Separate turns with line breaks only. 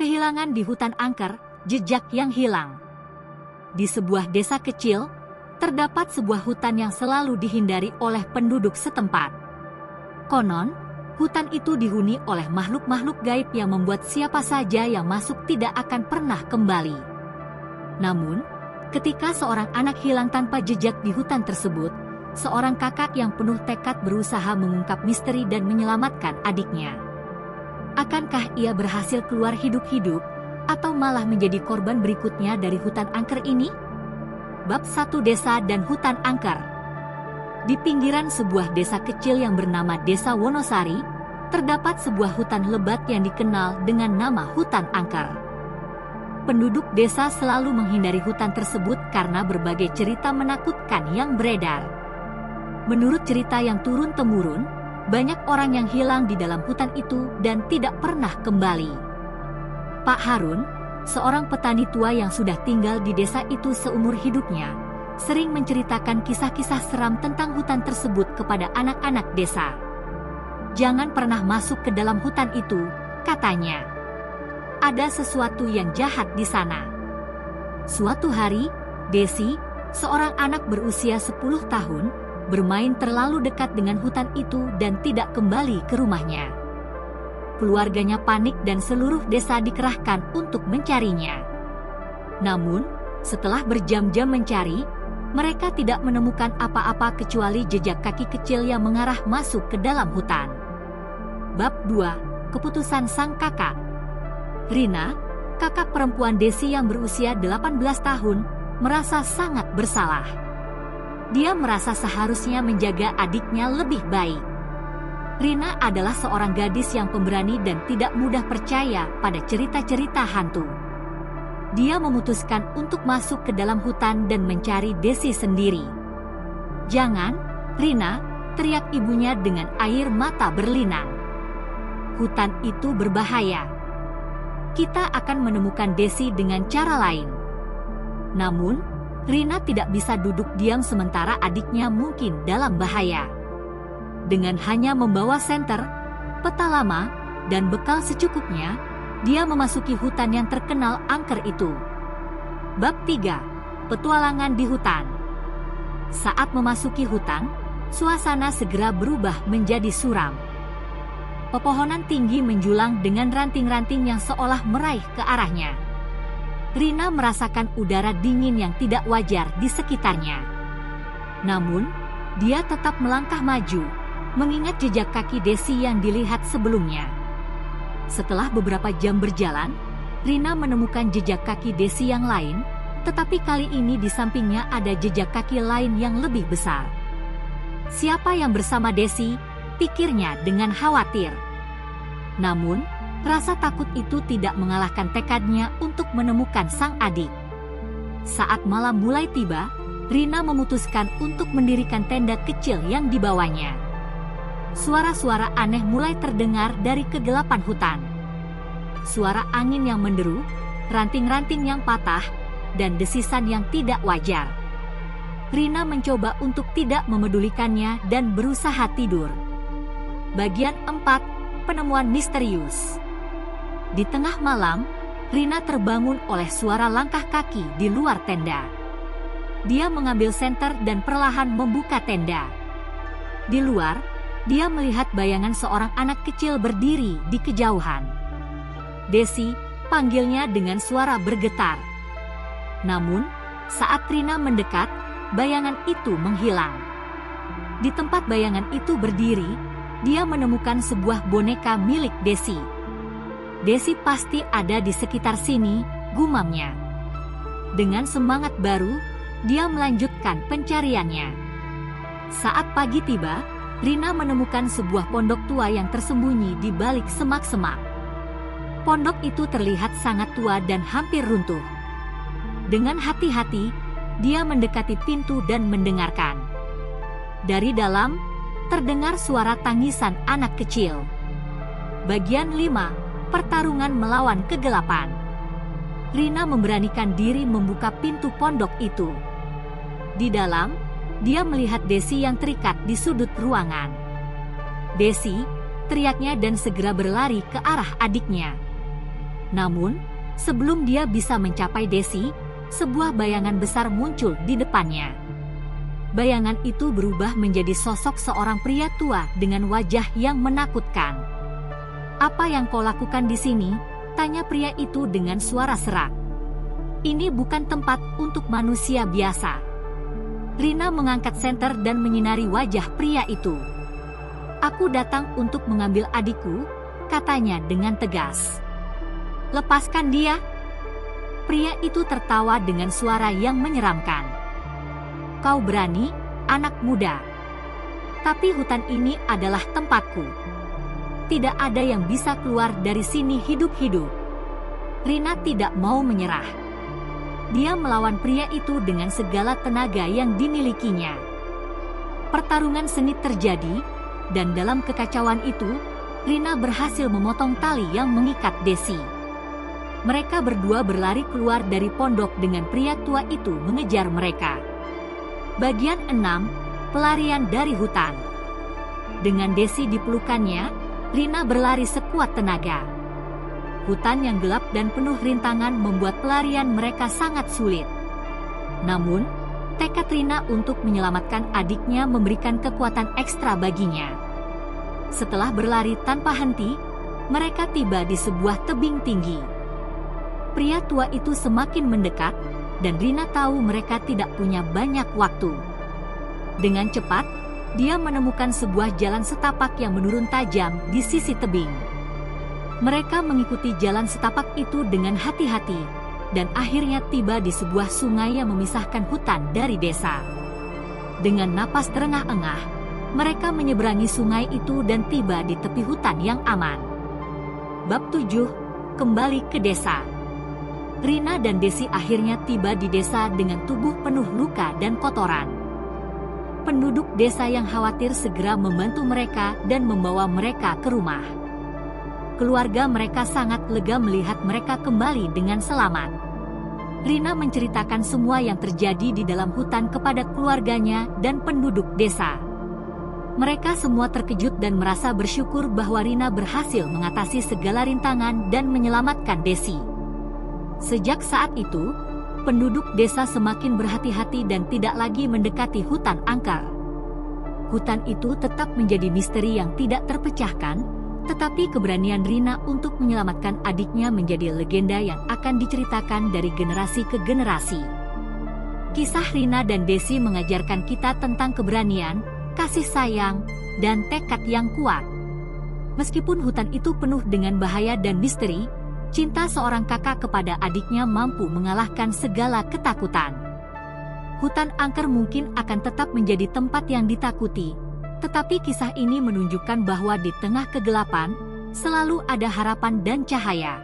Kehilangan di hutan angker, jejak yang hilang. Di sebuah desa kecil, terdapat sebuah hutan yang selalu dihindari oleh penduduk setempat. Konon, hutan itu dihuni oleh makhluk-makhluk gaib yang membuat siapa saja yang masuk tidak akan pernah kembali. Namun, ketika seorang anak hilang tanpa jejak di hutan tersebut, seorang kakak yang penuh tekad berusaha mengungkap misteri dan menyelamatkan adiknya. Akankah ia berhasil keluar hidup-hidup, atau malah menjadi korban berikutnya dari hutan angker ini? Bab 1 Desa dan Hutan Angker. Di pinggiran sebuah desa kecil yang bernama Desa Wonosari, terdapat sebuah hutan lebat yang dikenal dengan nama hutan angker. Penduduk desa selalu menghindari hutan tersebut karena berbagai cerita menakutkan yang beredar. Menurut cerita yang turun-temurun, banyak orang yang hilang di dalam hutan itu dan tidak pernah kembali. Pak Harun, seorang petani tua yang sudah tinggal di desa itu seumur hidupnya, sering menceritakan kisah-kisah seram tentang hutan tersebut kepada anak-anak desa. Jangan pernah masuk ke dalam hutan itu, katanya. Ada sesuatu yang jahat di sana. Suatu hari, Desi, seorang anak berusia 10 tahun, bermain terlalu dekat dengan hutan itu dan tidak kembali ke rumahnya. Keluarganya panik dan seluruh desa dikerahkan untuk mencarinya. Namun, setelah berjam-jam mencari, mereka tidak menemukan apa-apa kecuali jejak kaki kecil yang mengarah masuk ke dalam hutan. Bab 2. Keputusan Sang Kakak. Rina, kakak perempuan Desi yang berusia 18 tahun, merasa sangat bersalah. Dia merasa seharusnya menjaga adiknya lebih baik. Rina adalah seorang gadis yang pemberani dan tidak mudah percaya pada cerita-cerita hantu. Dia memutuskan untuk masuk ke dalam hutan dan mencari Desi sendiri. "Jangan, Rina!" teriak ibunya dengan air mata berlinang. "Hutan itu berbahaya. Kita akan menemukan Desi dengan cara lain." Namun, Rina tidak bisa duduk diam sementara adiknya mungkin dalam bahaya. Dengan hanya membawa senter, peta lama, dan bekal secukupnya, dia memasuki hutan yang terkenal angker itu. Bab 3. Petualangan di hutan. Saat memasuki hutan, suasana segera berubah menjadi suram. Pepohonan tinggi menjulang dengan ranting-ranting yang seolah meraih ke arahnya. Rina merasakan udara dingin yang tidak wajar di sekitarnya. Namun, dia tetap melangkah maju, mengingat jejak kaki Desi yang dilihat sebelumnya. Setelah beberapa jam berjalan, Rina menemukan jejak kaki Desi yang lain, tetapi kali ini di sampingnya ada jejak kaki lain yang lebih besar. Siapa yang bersama Desi? Pikirnya dengan khawatir. Namun, rasa takut itu tidak mengalahkan tekadnya untuk menemukan sang adik. Saat malam mulai tiba, Rina memutuskan untuk mendirikan tenda kecil yang dibawanya. Suara-suara aneh mulai terdengar dari kegelapan hutan. Suara angin yang menderu, ranting-ranting yang patah, dan desisan yang tidak wajar. Rina mencoba untuk tidak memedulikannya dan berusaha tidur. Bagian 4. Penemuan misterius. Di tengah malam, Rina terbangun oleh suara langkah kaki di luar tenda. Dia mengambil senter dan perlahan membuka tenda. Di luar, dia melihat bayangan seorang anak kecil berdiri di kejauhan. "Desi," panggilnya dengan suara bergetar. Namun, saat Rina mendekat, bayangan itu menghilang. Di tempat bayangan itu berdiri, dia menemukan sebuah boneka milik Desi. "Desi pasti ada di sekitar sini," gumamnya. Dengan semangat baru, dia melanjutkan pencariannya. Saat pagi tiba, Rina menemukan sebuah pondok tua yang tersembunyi di balik semak-semak. Pondok itu terlihat sangat tua dan hampir runtuh. Dengan hati-hati, dia mendekati pintu dan mendengarkan. Dari dalam, terdengar suara tangisan anak kecil. Bagian 5. Pertarungan melawan kegelapan. Rina memberanikan diri membuka pintu pondok itu. Di dalam, dia melihat Desi yang terikat di sudut ruangan. "Desi!" teriaknya dan segera berlari ke arah adiknya. Namun, sebelum dia bisa mencapai Desi, sebuah bayangan besar muncul di depannya. Bayangan itu berubah menjadi sosok seorang pria tua dengan wajah yang menakutkan. "Apa yang kau lakukan di sini?" tanya pria itu dengan suara serak. "Ini bukan tempat untuk manusia biasa." Rina mengangkat senter dan menyinari wajah pria itu. "Aku datang untuk mengambil adikku," katanya dengan tegas. "Lepaskan dia." Pria itu tertawa dengan suara yang menyeramkan. "Kau berani, anak muda. Tapi hutan ini adalah tempatku. Tidak ada yang bisa keluar dari sini hidup-hidup." Rina tidak mau menyerah. Dia melawan pria itu dengan segala tenaga yang dimilikinya. Pertarungan sengit terjadi, dan dalam kekacauan itu, Rina berhasil memotong tali yang mengikat Desi. Mereka berdua berlari keluar dari pondok dengan pria tua itu mengejar mereka. Bagian 6, pelarian dari hutan. Dengan Desi di pelukannya, Rina berlari sekuat tenaga. Hutan yang gelap dan penuh rintangan membuat pelarian mereka sangat sulit. Namun, tekad Rina untuk menyelamatkan adiknya memberikan kekuatan ekstra baginya. Setelah berlari tanpa henti, mereka tiba di sebuah tebing tinggi. Pria tua itu semakin mendekat, dan Rina tahu mereka tidak punya banyak waktu. Dengan cepat, dia menemukan sebuah jalan setapak yang menurun tajam di sisi tebing. Mereka mengikuti jalan setapak itu dengan hati-hati, dan akhirnya tiba di sebuah sungai yang memisahkan hutan dari desa. Dengan napas terengah-engah, mereka menyeberangi sungai itu dan tiba di tepi hutan yang aman. Bab 7, kembali ke desa. Rina dan Desi akhirnya tiba di desa dengan tubuh penuh luka dan kotoran. Penduduk desa yang khawatir segera membantu mereka dan membawa mereka ke rumah. Keluarga mereka sangat lega melihat mereka kembali dengan selamat. Rina menceritakan semua yang terjadi di dalam hutan kepada keluarganya dan penduduk desa. Mereka semua terkejut dan merasa bersyukur bahwa Rina berhasil mengatasi segala rintangan dan menyelamatkan Desi. Sejak saat itu, penduduk desa semakin berhati-hati dan tidak lagi mendekati hutan angker. Hutan itu tetap menjadi misteri yang tidak terpecahkan, tetapi keberanian Rina untuk menyelamatkan adiknya menjadi legenda yang akan diceritakan dari generasi ke generasi. Kisah Rina dan Desi mengajarkan kita tentang keberanian, kasih sayang, dan tekad yang kuat. Meskipun hutan itu penuh dengan bahaya dan misteri, cinta seorang kakak kepada adiknya mampu mengalahkan segala ketakutan. Hutan angker mungkin akan tetap menjadi tempat yang ditakuti, tetapi kisah ini menunjukkan bahwa di tengah kegelapan, selalu ada harapan dan cahaya.